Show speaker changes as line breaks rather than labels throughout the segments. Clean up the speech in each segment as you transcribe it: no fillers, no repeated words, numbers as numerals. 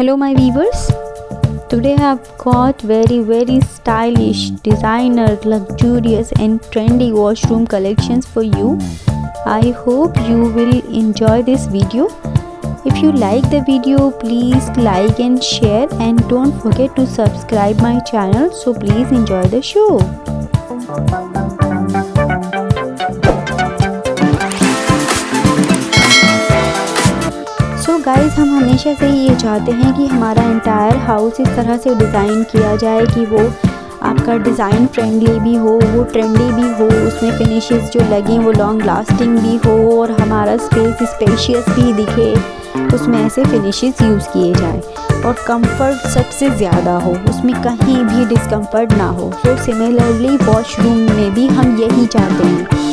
Hello my viewers, today I have got very stylish, designer, luxurious and trendy washroom collections for you. I hope you will enjoy this video. If you like the video, please like and share, and don't forget to subscribe my channel. So please enjoy the show. Guys, हम हमेशा से ये चाहते हैं कि हमारा entire house इस तरह से डिज़ाइन किया जाए कि वो आपका डिज़ाइन फ्रेंडली भी हो, वो ट्रेंडी भी हो, उसमें फिनिशेस जो लगें वो लॉन्ग लास्टिंग भी हो और हमारा स्पेस स्पेशियस भी दिखे, उसमें ऐसे फिनिशेस यूज़ किए जाएं और कंफर्ट सबसे ज़्यादा हो, उसमें कहीं भी डिस्कम्फर्ट ना हो। तो सिमिलरली वॉशरूम में भी हम यही चाहते हैं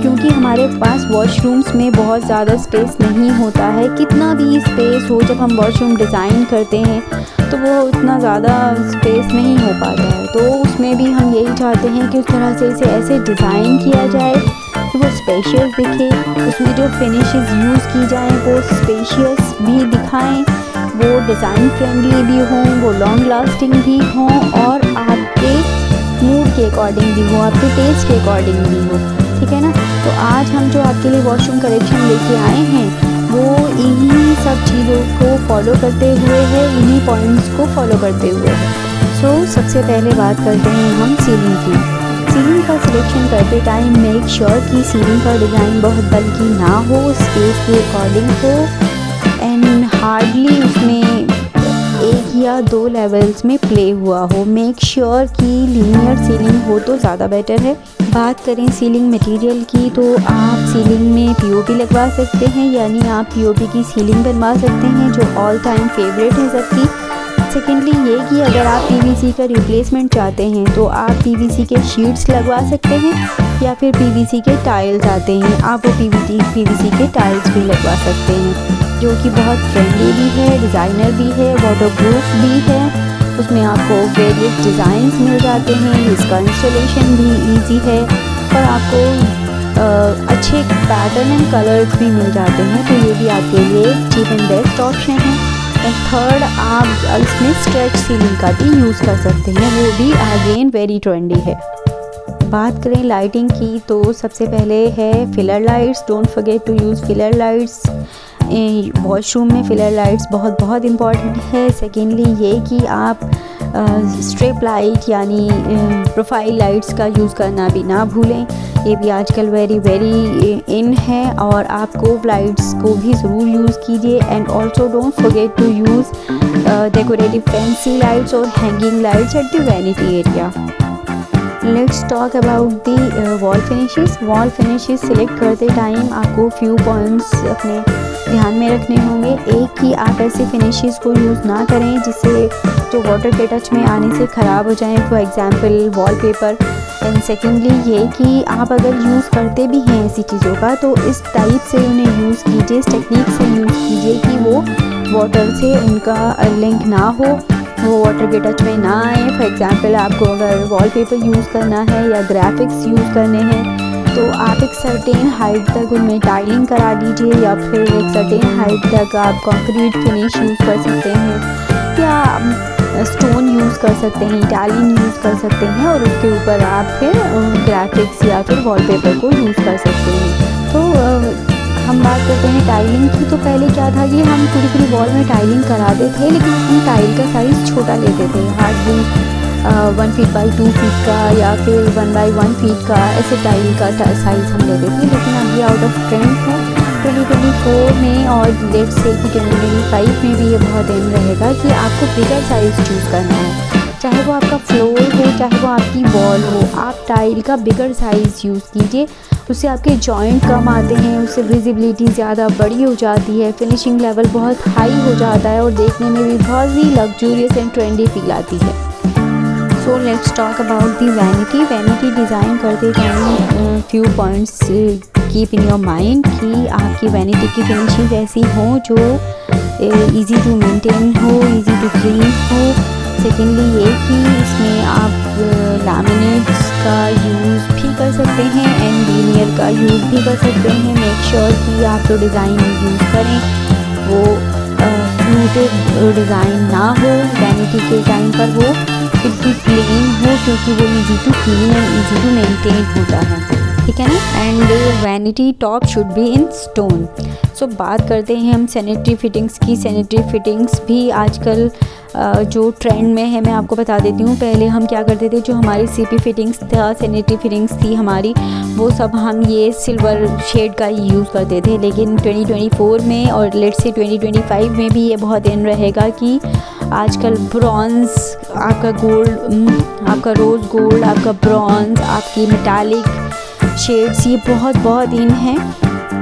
क्योंकि हमारे पास वॉशरूम्स में बहुत ज़्यादा स्पेस नहीं होता है। कितना भी स्पेस हो, जब हम वॉशरूम डिज़ाइन करते हैं तो वो उतना ज़्यादा स्पेस नहीं हो पाता है। तो उसमें भी हम यही चाहते हैं कि उस तरह से इसे ऐसे डिज़ाइन किया जाए कि वो स्पेशियस दिखे, उसमें जो फिनिशेस यूज़ की जाएं वो स्पेशियस भी दिखाएं, वो डिज़ाइन फ्रेंडली भी हों, वो लॉन्ग लास्टिंग भी हों और आपके मूड के अकॉर्डिंग भी हो, आपके टेस्ट के अकॉर्डिंग भी हो, ठीक है ना। तो आज हम जो आपके लिए वॉशरूम कलेक्शन लेके आए हैं वो इन्हीं सब चीज़ों को फॉलो करते हुए है, इन्हीं पॉइंट्स को फॉलो करते हुए है। सो सबसे पहले बात करते हैं हम सीलिंग की। सीलिंग का सिलेक्शन करते टाइम मेक श्योर कि सीलिंग का डिज़ाइन बहुत बल्कि ना हो, स्पेस के अकॉर्डिंग हो एंड हार्डली उसमें एक या दो लेवल्स में प्ले हुआ हो। मेक श्योर कि लीनियर सीलिंग हो तो ज़्यादा बेटर है। बात करें सीलिंग मटेरियल की, तो आप सीलिंग में पीओपी लगवा सकते हैं, यानी आप पीओपी की सीलिंग बनवा सकते हैं जो ऑल टाइम फेवरेट है सबकी। सेकेंडली ये कि अगर आप पीवीसी का रिप्लेसमेंट चाहते हैं तो आप पीवीसी के शीट्स लगवा सकते हैं, या फिर पीवीसी के टाइल्स आते हैं, आप वो पीवीसी के टाइल्स भी लगवा सकते हैं जो कि बहुत ट्रेंडी भी है, डिज़ाइनर भी है, वाटरप्रूफ भी है। उसमें आपको वेरियस डिज़ाइंस मिल जाते हैं, इसका इंस्टॉलेशन भी इजी है और आपको अच्छे पैटर्न एंड कलर्स भी मिल जाते हैं। तो ये भी आपके लिए चीप एंड बेस्ट ऑप्शन है। एंड थर्ड, आप इसमें स्ट्रेच सीलिंग का भी यूज़ कर सकते हैं, वो भी अगेन वेरी ट्रेंडी है। बात करें लाइटिंग की, तो सबसे पहले है filler lights. Don't forget to use filler lights. Washroom में फिलर लाइट्स बहुत इम्पॉर्टेंट है। सेकेंडली ये कि आप स्ट्रिप लाइट यानी प्रोफाइल लाइट्स का यूज़ करना भी ना भूलें, ये भी आजकल वेरी इन है और आप कोव लाइट्स को भी ज़रूर यूज़ कीजिए। And also don't forget to use decorative fancy lights और hanging lights at the vanity area. Let's talk about the wall finishes. Wall finishes select करते टाइम आपको फ्यू पॉइंट्स अपने ध्यान में रखने होंगे। एक कि आप ऐसे फिनिशेस को यूज़ ना करें जिससे जो वाटर के टच में आने से ख़राब हो जाएं, for example wallpaper. And secondly ये कि आप अगर यूज़ करते भी हैं ऐसी चीज़ों का तो इस टाइप से उन्हें यूज़ कीजिए, इस टेक्निक से यूज़ कीजिए कि वो वाटर से उनका लिंक ना हो, वो वाटर के टच में ना आए। फॉर एग्जांपल आपको अगर वॉलपेपर यूज़ करना है या ग्राफिक्स यूज़ करने हैं तो आप एक सर्टेन हाइट तक उनमें टाइलिंग करा दीजिए, या फिर एक सर्टेन हाइट तक आप कंक्रीट फिनिश यूज़ कर सकते हैं या स्टोन यूज़ कर सकते हैं, इटालियन यूज़ कर सकते हैं और उसके ऊपर आप फिर ग्राफिक्स या फिर वॉलपेपर को यूज़ कर सकते हैं। तो हम बात करते हैं टाइलिंग की। तो पहले क्या था कि हम पूरी वॉल में टाइलिंग कराते थे, लेकिन हम टाइल का साइज़ छोटा लेते थे, हार्डली 1 फीट बाई 2 फीट का या फिर 1 बाई 1 फीट का, ऐसे टाइल का साइज़ हम लेते थे। लेकिन अब ये आउट ऑफ ट्रेंड है 2024 में, और लेट्स से कि 2025 में भी ये बहुत इन रहेगा कि आपको बिगर साइज़ चूज़ करना है। चाहे वो आपका फ्लोर हो, चाहे वो आपकी वॉल हो, आप टाइल का बिगर साइज़ यूज़ कीजिए। उससे आपके जॉइंट कम आते हैं, उससे विजिबिलिटी ज़्यादा बड़ी हो जाती है, फिनिशिंग लेवल बहुत हाई हो जाता है और देखने में भी बहुत ही लग्जूरियस एंड ट्रेंडी फील आती है। So let's talk about the vanity. Vanity design करते time few points keep in your mind कि आपकी वैनिटी की फिनिशिंग ऐसी हो जो इजी टू मेंटेन हो, इजी टू क्लीन हो। सेकेंडली ये कि इसमें आप लैमिनेट्स का यूज़ भी कर सकते हैं एंड लीनियर का यूज़ भी कर सकते हैं। मेक श्योर कि आप जो डिज़ाइन यूज़ करें वो फ्लूटेड डिज़ाइन ना हो, वैनिटी के डिज़ाइन पर वो बिल्कुल प्लेन हो, क्योंकि वो easy to clean and easy to maintain होता है, ठीक है ना। And vanity top should be in stone. So बात करते हैं हम सैनिटरी फिटिंग्स की। सैनिटरी फिटिंग्स भी आजकल जो ट्रेंड में है, मैं आपको बता देती हूँ। पहले हम क्या करते थे, जो हमारी सीपी फिटिंग्स था, सैनिटरी फिटिंग्स थी हमारी, वो सब हम ये सिल्वर शेड का ही यूज़ करते थे। लेकिन 2024 में और लेट्स से 2025 में भी ये बहुत इन रहेगा कि आजकल ब्रॉन्ज़, आपका गोल्ड, आपका रोज़ गोल्ड, आपका ब्रॉन्ज़, आपकी मेटालिक शेड्स, ये बहुत इन है।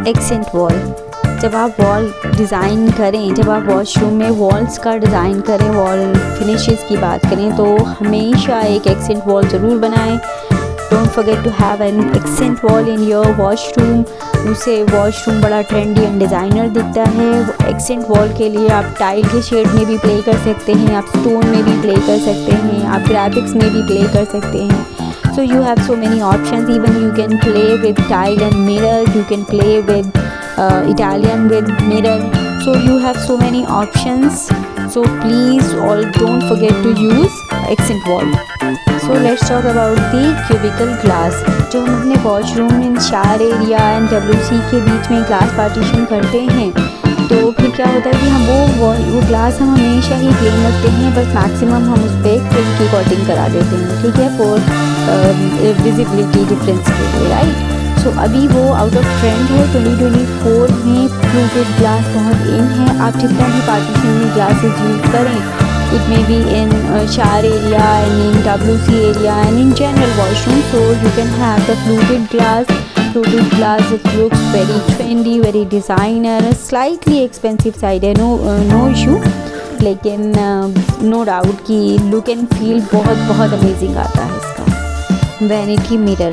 एक्सेंट वॉल, जब आप वॉल डिज़ाइन करें, जब आप वॉशरूम में वॉल्स का डिज़ाइन करें, वॉल फिनिशेस की बात करें, तो हमेशा एक एक्सेंट वॉल ज़रूर बनाएं। Don't forget to have an accent wall in your washroom. उससे वॉशरूम बड़ा ट्रेंडी एंड डिज़ाइनर दिखता है। एक्सेंट वॉल के लिए आप टाइल के शेड में भी प्ले कर सकते हैं, आप स्टोन में भी प्ले कर सकते हैं, आप ग्राफिक्स में भी प्ले कर सकते हैं। So you have so many options. Even you can play with tile and mirror. You can play with Italian with mirror. So you have so many options. So please all don't forget to use accent wall. So let's talk about the cubicle glass. जो हम अपने washroom में shower area and WC के बीच में glass partition करते हैं, तो फिर क्या होता है कि हम वो ग्लास हम हमेशा ही प्लेन रखते हैं, बस मैक्सिमम हम उस पर प्रिंट की कोटिंग करा देते हैं, ठीक है, फॉर विजिबिलिटी डिफरेंस के लिए, राइट। सो अभी वो आउट ऑफ ट्रेंड है। 2024 में फ्लूटेड ग्लास बहुत इन है। आप जितना भी पार्टीशन में ग्लासेस यूज़ करें, it may be in shower area and in WC area and in general washroom, so you can have the fluted glass. Fluted glass, it looks very trendy, very designer, slightly expensive side है, no issue, लेकिन no doubt कि look and feel बहुत amazing आता है इसका। Vanity mirror,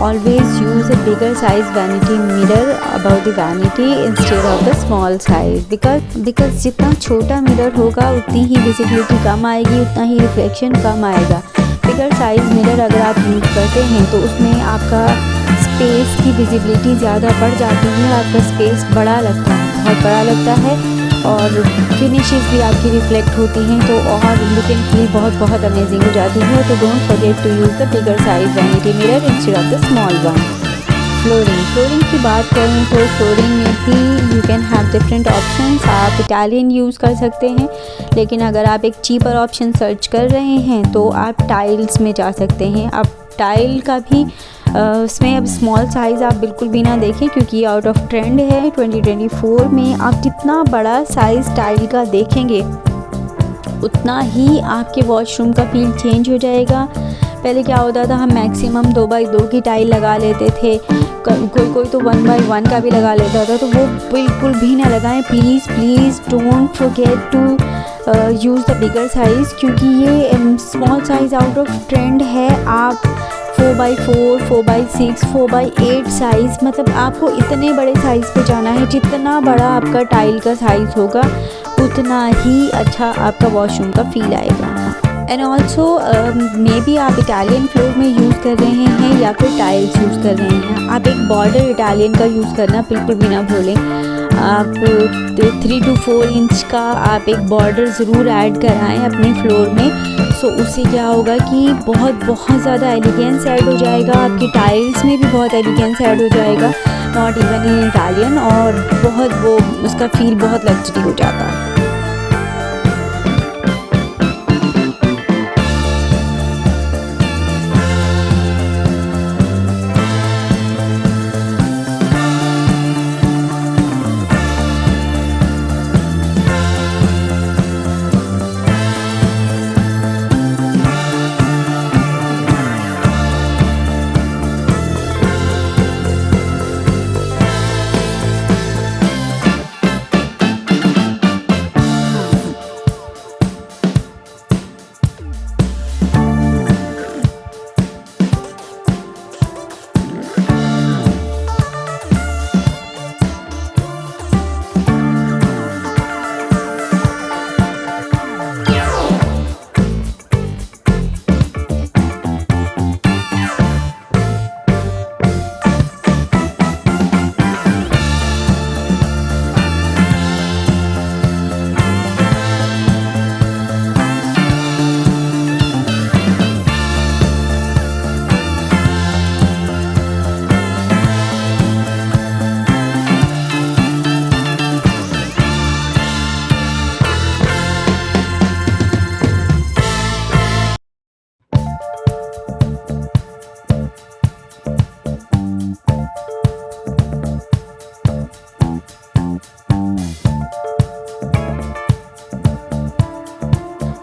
always use a bigger size vanity mirror above the vanity instead of the small size, because जितना छोटा mirror होगा उतनी ही विजिबिलिटी कम आएगी, उतना ही रिफ्लेक्शन कम आएगा। बिगर साइज़ मिरर अगर आप यूज़ करते हैं तो उसमें आपका स्पेस की विजिबिलिटी ज़्यादा बढ़ जाती है, आपका स्पेस बड़ा लगता है, बहुत बड़ा लगता है, और फिनिशेस भी आपकी रिफ्लेक्ट होती हैं, तो और लुक एंड फील बहुत अमेजिंग हो जाती है। तो don't forget to use the bigger size vanity mirror instead of the small one. Flooring की बात करें तो फ्लोरिंग में भी you can have different options. आप इटालियन यूज़ कर सकते हैं, लेकिन अगर आप एक चीपर ऑप्शन सर्च कर रहे हैं तो आप टाइल्स में जा सकते हैं। आप टाइल का भी उसमें अब स्मॉल साइज़ आप बिल्कुल भी ना देखें, क्योंकि ये आउट ऑफ ट्रेंड है। 2024 में आप जितना बड़ा साइज़ टाइल का देखेंगे उतना ही आपके वॉशरूम का फील चेंज हो जाएगा। पहले क्या होता था, हम मैक्सिमम 2x2 की टाइल लगा लेते थे, कोई तो 1x1 का भी लगा लेता था, तो वो बिल्कुल भी ना लगाएं। Please don't forget to use the bigger size, क्योंकि ये small size out of trend है। आप 4x4, 4x6, 4x8 साइज़, मतलब आपको इतने बड़े साइज़ पे जाना है। जितना बड़ा आपका टाइल का साइज़ होगा उतना ही अच्छा आपका वॉशरूम का फील आएगा। एंड ऑल्सो मे बी आप इटालियन फ्लोर में यूज़ कर रहे हैं या फिर टाइल्स यूज़ कर रहे हैं, आप एक बॉर्डर इटालियन का यूज़ करना बिल्कुल भी ना भूलें। आप 3 to 4 इंच का आप एक बॉर्डर ज़रूर ऐड कराएं अपने फ्लोर में। सो उससे क्या होगा कि बहुत ज़्यादा एलिगेंस ऐड हो जाएगा, आपकी टाइल्स में भी बहुत एलिगेंस ऐड हो जाएगा, नॉट इवन इन इटालियन, और वो उसका फील बहुत लग्जरी हो जाता है।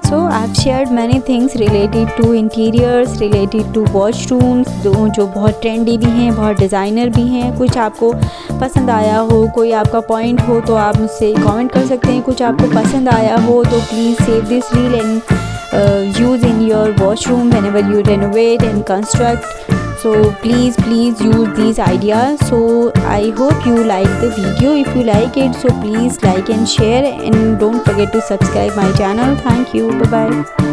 So I've shared many things related to interiors, related to washrooms, जो बहुत ट्रेंडी भी हैं, बहुत डिज़ाइनर भी हैं। कुछ आपको पसंद आया हो, कोई आपका पॉइंट हो तो आप मुझसे कमेंट कर सकते हैं। कुछ आपको पसंद आया हो तो please save this reel and use in your washroom whenever you renovate and construct. So please use these ideas. So I hope you like the video. If you like it, so please like and share, and don't forget to subscribe my channel. Thank you. Bye bye.